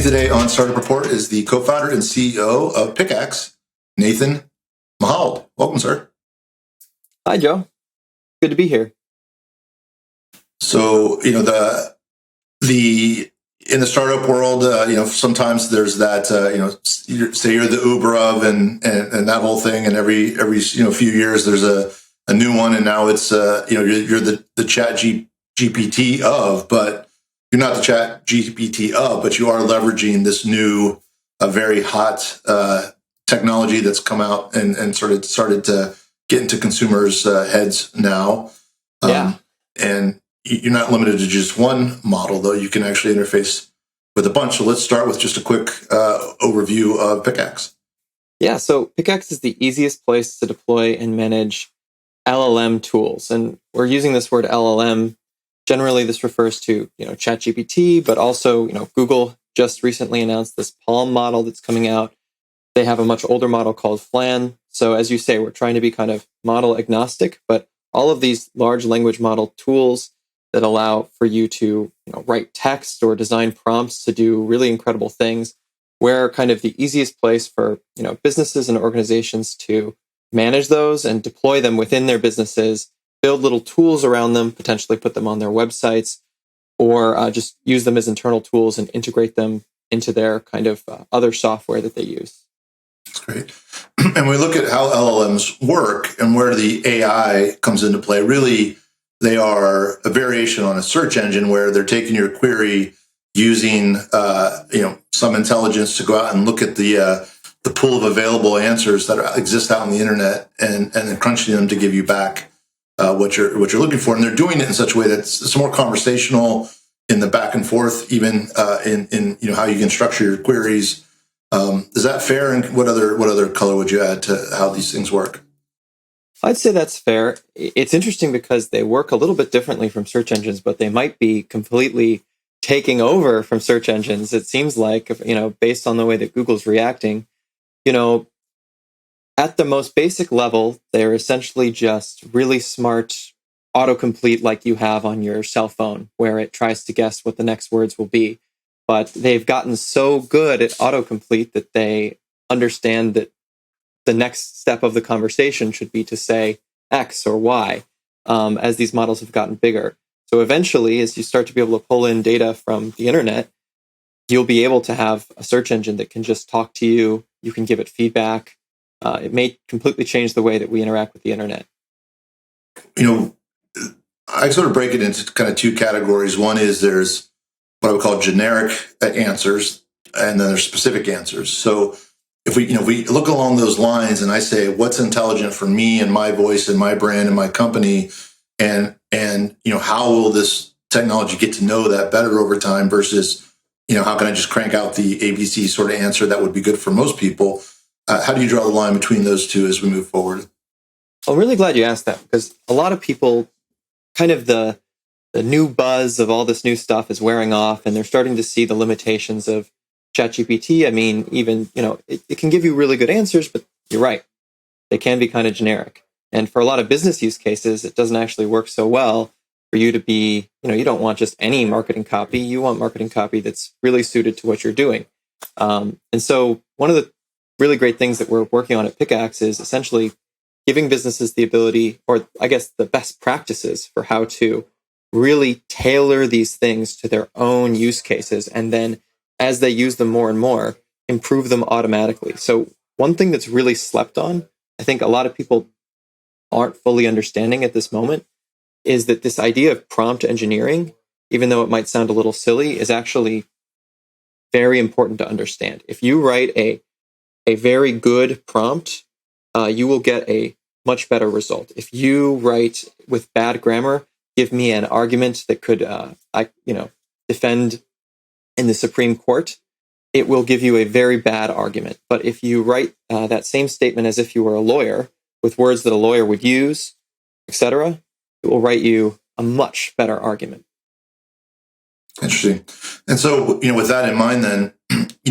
me today on Startup Report is the co-founder and CEO of Pickaxe, Nathan Mahald. Welcome, sir. Hi, Joe. Good to be here. So, the in the startup world, sometimes there's that, say you're the Uber of and that whole thing, and every few years there's a new one, and now it's you're the Chat GPT of, but you're not the Chat GPT of, but you are leveraging this new, very hot technology that's come out and sort of started to get into consumers' heads now. Yeah. And you're not limited to just one model, though. You can actually interface with a bunch. So let's start with just a quick overview of Pickaxe. Yeah, so Pickaxe is the easiest place to deploy and manage LLM tools. And we're using this word LLM. Generally, this refers to, ChatGPT, but also, Google just recently announced this Palm model that's coming out. They have a much older model called Flan. So as you say, we're trying to be kind of model agnostic, but all of these large language model tools that allow for you to write text or design prompts to do really incredible things, we're kind of the easiest place for businesses and organizations to manage those and deploy them within their businesses, build little tools around them, potentially put them on their websites, or just use them as internal tools and integrate them into their kind of other software that they use. That's great. And we look at how LLMs work and where the AI comes into play. Really, they are a variation on a search engine where they're taking your query using some intelligence to go out and look at the pool of available answers that exist out on the internet and then crunching them to give you back what you're looking for. And they're doing it in such a way that's it's more conversational in the back and forth, even in how you can structure your queries. Is that fair? And what other color would you add to how these things work? I'd say that's fair. It's interesting because they work a little bit differently from search engines, but they might be completely taking over from search engines. It seems like, based on the way that Google's reacting, at the most basic level, they're essentially just really smart autocomplete like you have on your cell phone, where it tries to guess what the next words will be. But they've gotten so good at autocomplete that they understand that the next step of the conversation should be to say X or Y as these models have gotten bigger. So eventually, as you start to be able to pull in data from the internet, you'll be able to have a search engine that can just talk to you. You can give it feedback. It may completely change the way that we interact with the internet. I sort of break it into kind of two categories. One is there's what I would call generic answers, and then there's specific answers. So if we look along those lines and I say, what's intelligent for me and my voice and my brand and my company, and how will this technology get to know that better over time versus, how can I just crank out the ABC sort of answer that would be good for most people? How do you draw the line between those two as we move forward? I'm really glad you asked that, because a lot of people, kind of the new buzz of all this new stuff is wearing off, and they're starting to see the limitations of ChatGPT. I mean, even, it can give you really good answers, but you're right. They can be kind of generic. And for a lot of business use cases, it doesn't actually work so well for you to be, you don't want just any marketing copy. You want marketing copy that's really suited to what you're doing. And so one of the really great things that we're working on at Pickaxe is essentially giving businesses the ability, or I guess the best practices for how to really tailor these things to their own use cases, and then as they use them more and more, improve them automatically. So one thing that's really slept on, I think a lot of people aren't fully understanding at this moment, is that this idea of prompt engineering, even though it might sound a little silly, is actually very important to understand. If you write a very good prompt, you will get a much better result. If you write with bad grammar, give me an argument that could, defend in the Supreme Court, it will give you a very bad argument. But if you write that same statement as if you were a lawyer, with words that a lawyer would use, etc., it will write you a much better argument. Interesting. And so, with that in mind, then,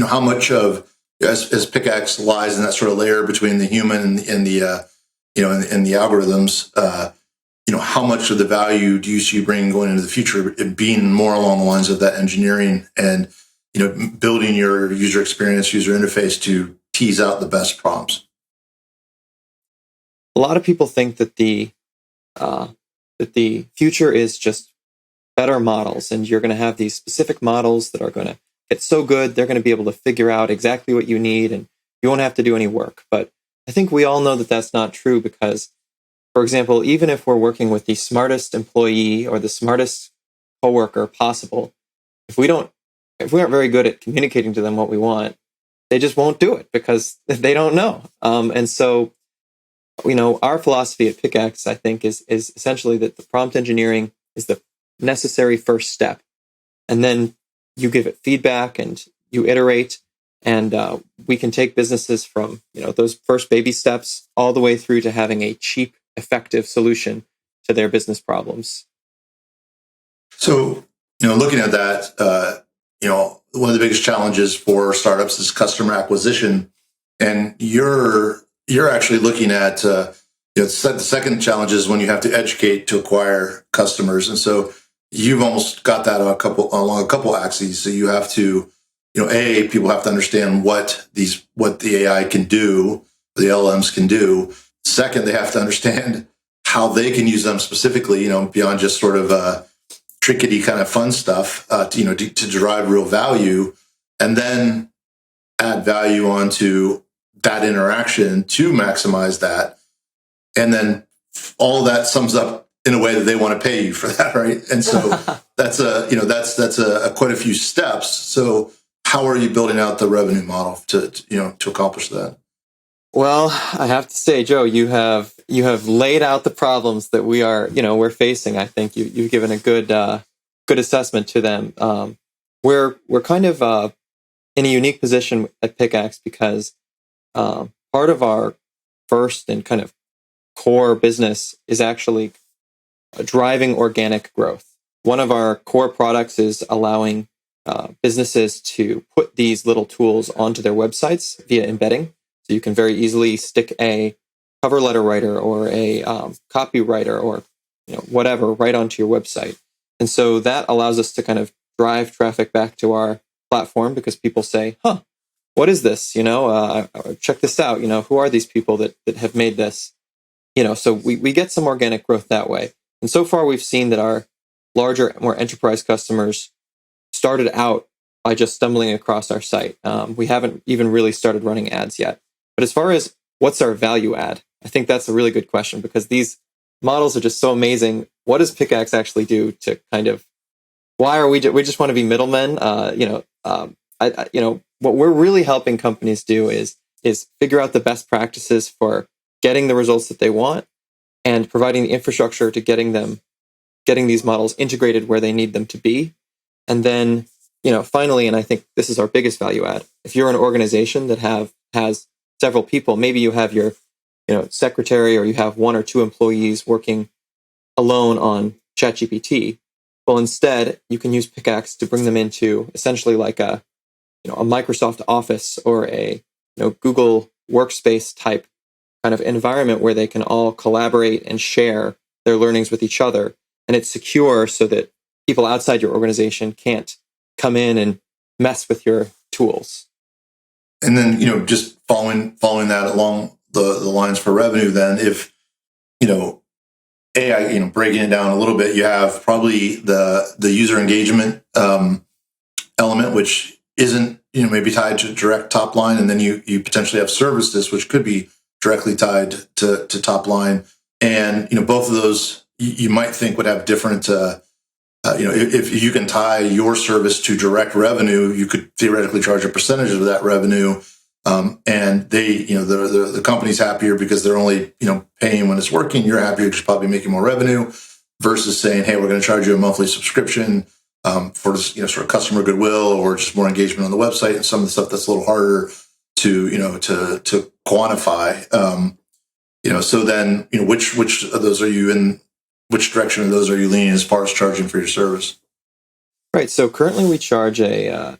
how much of as Pickaxe lies in that sort of layer between the human and the algorithms, how much of the value do you see bringing going into the future, it being more along the lines of that engineering? And building your user experience, user interface to tease out the best prompts? A lot of people think that the future is just better models, and you're going to have these specific models that are going to get so good they're going to be able to figure out exactly what you need, and you won't have to do any work. But I think we all know that that's not true because, for example, even if we're working with the smartest employee or the smartest coworker possible, if we aren't very good at communicating to them what we want, they just won't do it because they don't know. And so, our philosophy at Pickaxe, I think, is essentially that the prompt engineering is the necessary first step, and then you give it feedback and you iterate, and we can take businesses from those first baby steps all the way through to having a cheap, effective solution to their business problems. So, looking at that, one of the biggest challenges for startups is customer acquisition, and you're actually looking at the second challenge is when you have to educate to acquire customers, and so you've almost got that along a couple axes. So you have to, people have to understand what the AI can do, the LLMs can do. Second, they have to understand how they can use them specifically, beyond just sort of trickety kind of fun stuff, to derive real value, and then add value onto that interaction to maximize that. And then all that sums up in a way that they want to pay you for that, right? And so that's quite a few steps. So how are you building out the revenue model to accomplish that? Well, I have to say, Joe, you have laid out the problems that we're facing. I think you've given a good assessment to them. We're kind of in a unique position at Pickaxe because part of our first and kind of core business is actually driving organic growth. One of our core products is allowing businesses to put these little tools onto their websites via embedding. So you can very easily stick a cover letter writer or a copywriter or whatever right onto your website. And so that allows us to kind of drive traffic back to our platform because people say, "Huh, what is this? Check this out. Who are these people that have made this?" So we get some organic growth that way. And so far, we've seen that our larger, more enterprise customers started out by just stumbling across our site. We haven't even really started running ads yet. But as far as what's our value add, I think that's a really good question because these models are just so amazing. What does Pickaxe actually do to kind of, why are we just want to be middlemen? What we're really helping companies do is figure out the best practices for getting the results that they want and providing the infrastructure to getting these models integrated where they need them to be. And then, finally, and I think this is our biggest value add, if you're an organization that has several people, maybe you have your, secretary or you have one or two employees working alone on ChatGPT. Well, instead, you can use Pickaxe to bring them into essentially like a Microsoft Office or a Google Workspace type kind of environment where they can all collaborate and share their learnings with each other. And it's secure so that people outside your organization can't come in and mess with your tools. And then, just following that along the lines for revenue, then if, AI, breaking it down a little bit, you have probably the user engagement element, which isn't, maybe tied to direct top line. And then you potentially have services, which could be directly tied to top line. And, both of those you might think would have different, if you can tie your service to direct revenue, you could theoretically charge a percentage of that revenue. And they, the company's happier because they're only, paying when it's working. You're happier because you're probably making more revenue versus saying, hey, we're going to charge you a monthly subscription for sort of customer goodwill or just more engagement on the website and some of the stuff that's a little harder to quantify. So then, which of those are you in? Which direction of those are you leaning as far as charging for your service? Right. So currently we charge a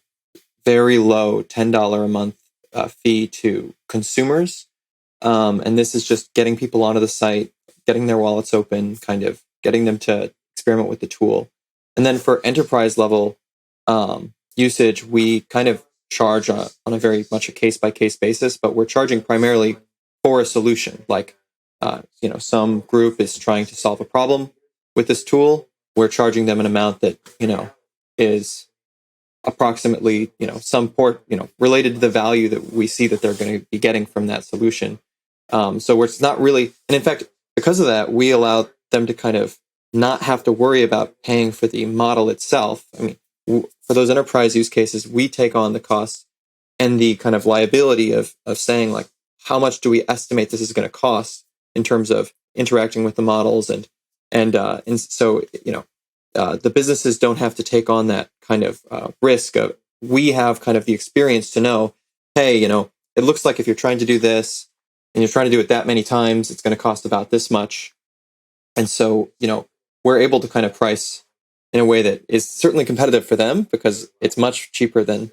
very low $10 a month fee to consumers. And this is just getting people onto the site, getting their wallets open, kind of getting them to experiment with the tool. And then for enterprise level usage, we kind of charge on a very much a case by case basis, but we're charging primarily for a solution. Like, some group is trying to solve a problem with this tool. We're charging them an amount that, is approximately, related to the value that we see that they're going to be getting from that solution. So it's not really, and in fact, because of that, we allow them to kind of not have to worry about paying for the model itself. I mean, for those enterprise use cases, we take on the cost and the kind of liability of saying, like, how much do we estimate this is going to cost in terms of interacting with the models, and so the businesses don't have to take on that kind of risk of. We have kind of the experience to know, hey, it looks like if you're trying to do this and you're trying to do it that many times, it's going to cost about this much. And so, we're able to kind of price in a way that is certainly competitive for them, because it's much cheaper than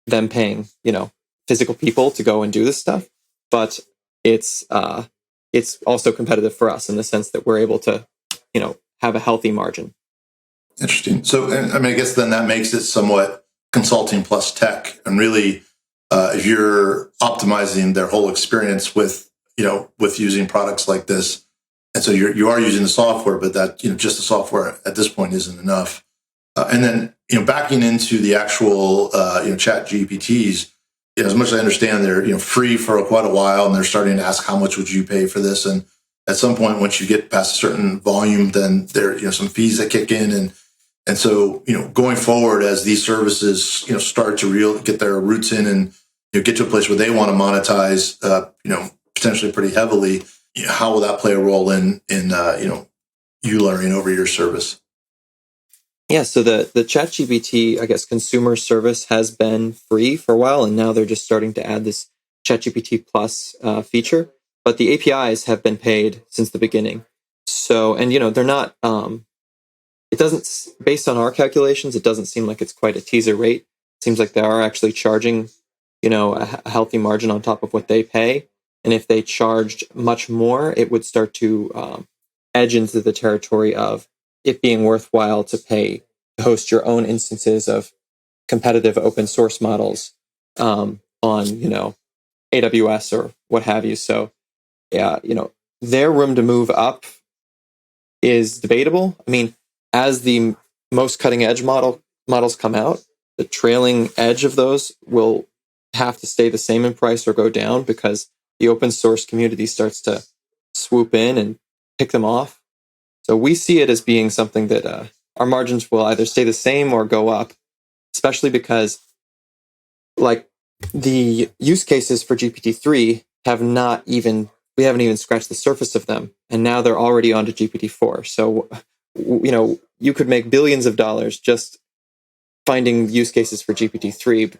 them paying, physical people to go and do this stuff. But it's also competitive for us in the sense that we're able to, have a healthy margin. Interesting. So, I mean, I guess then that makes it somewhat consulting plus tech, and really, if you're optimizing their whole experience with using products like this, and so you are using the software, but that just the software at this point isn't enough. And then backing into the actual Chat GPTs, as much as I understand, they're free for quite a while, and they're starting to ask how much would you pay for this, and at some point, once you get past a certain volume, then there some fees that kick in, and so going forward, as these services start to get their roots in and get to a place where they want to monetize potentially pretty heavily, how will that play a role in you learning over your service? Yeah, so the ChatGPT, I guess, consumer service has been free for a while, and now they're just starting to add this ChatGPT Plus feature. But the APIs have been paid since the beginning. So, and they're not. It doesn't, based on our calculations, it doesn't seem like it's quite a teaser rate. It seems like they are actually charging, a healthy margin on top of what they pay. And if they charged much more, it would start to edge into the territory of it being worthwhile to pay to host your own instances of competitive open source models on, AWS or what have you. So, yeah, their room to move up is debatable. I mean, as the most cutting edge models come out, the trailing edge of those will have to stay the same in price or go down, because the open source community starts to swoop in and pick them off. So we see it as being something that our margins will either stay the same or go up, especially because, like, the use cases for GPT-3 we haven't even scratched the surface of them, and now they're already onto GPT-4. So, you could make billions of dollars just finding use cases for GPT-3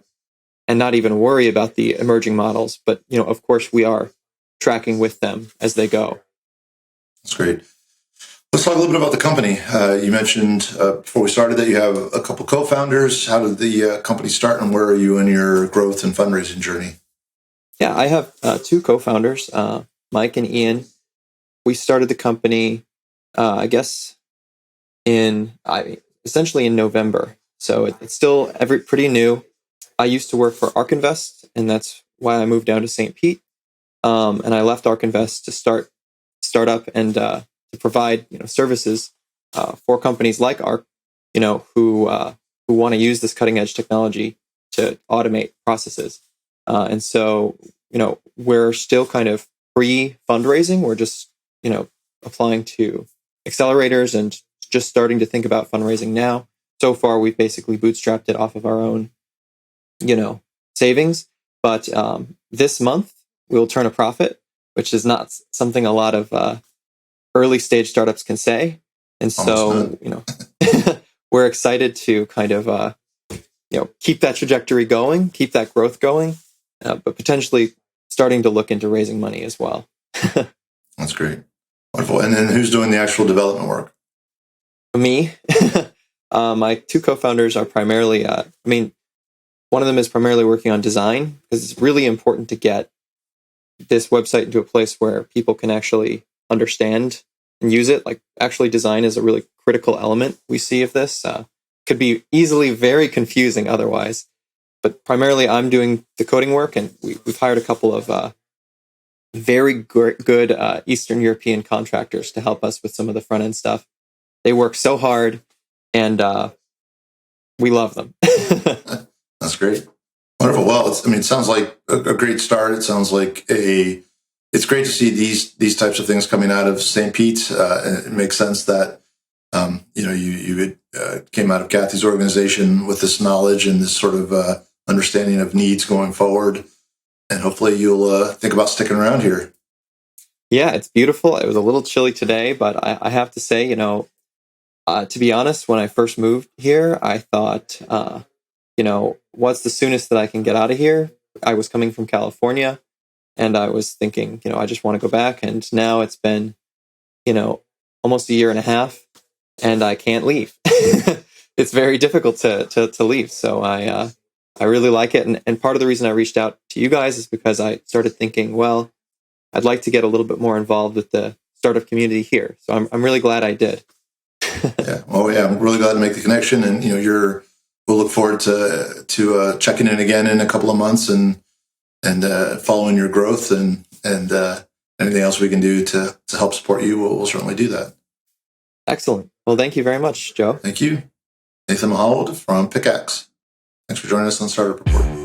and not even worry about the emerging models. But, of course, we are tracking with them as they go. That's great. Let's talk a little bit about the company. You mentioned before we started that you have a couple co-founders. How did the company start, and where are you in your growth and fundraising journey? Yeah, I have two co-founders, Mike and Ian. We started the company, I guess, essentially in November. So it's still pretty new. I used to work for ARK Invest, and that's why I moved down to St. Pete. And I left ARK Invest to start up and to provide services for companies like ARK, who want to use this cutting edge technology to automate processes. And so we're still kind of pre-fundraising. We're just applying to accelerators and just starting to think about fundraising now. So far, we've basically bootstrapped it off of our own savings. But this month, we'll turn a profit, which is not something a lot of early stage startups can say. And so, we're excited to kind of, keep that trajectory going, keep that growth going, but potentially starting to look into raising money as well. That's great. Wonderful. And then who's doing the actual development work? Me. My two co-founders are primarily, one of them is primarily working on design, because it's really important to get this website into a place where people can actually understand and use it. Like, actually, design is a really critical element we see of this. could be easily very confusing otherwise. But primarily, I'm doing the coding work, and we've hired a couple of very good Eastern European contractors to help us with some of the front end stuff. They work so hard, and we love them. That's great. Wonderful. Well, it sounds like a great start. It sounds like it's great to see these types of things coming out of St. Pete. And it makes sense that you came out of Kathy's organization with this knowledge and this sort of understanding of needs going forward. And hopefully you'll think about sticking around here. Yeah, it's beautiful. It was a little chilly today, but I have to say, to be honest, when I first moved here, I thought, what's the soonest that I can get out of here? I was coming from California, and I was thinking, I just want to go back. And now it's been, almost a year and a half, and I can't leave. It's very difficult to leave. So I really like it. And part of the reason I reached out to you guys is because I started thinking, well, I'd like to get a little bit more involved with the startup community here. So I'm really glad I did. Yeah. Well, yeah, I'm really glad to make the connection, and we'll look forward to checking in again in a couple of months and following your growth and anything else we can do to help support you. We'll certainly do that. Excellent. Well, thank you very much, Joe. Thank you. Nathan Mahald from Pickaxe. Thanks for joining us on Startup Report.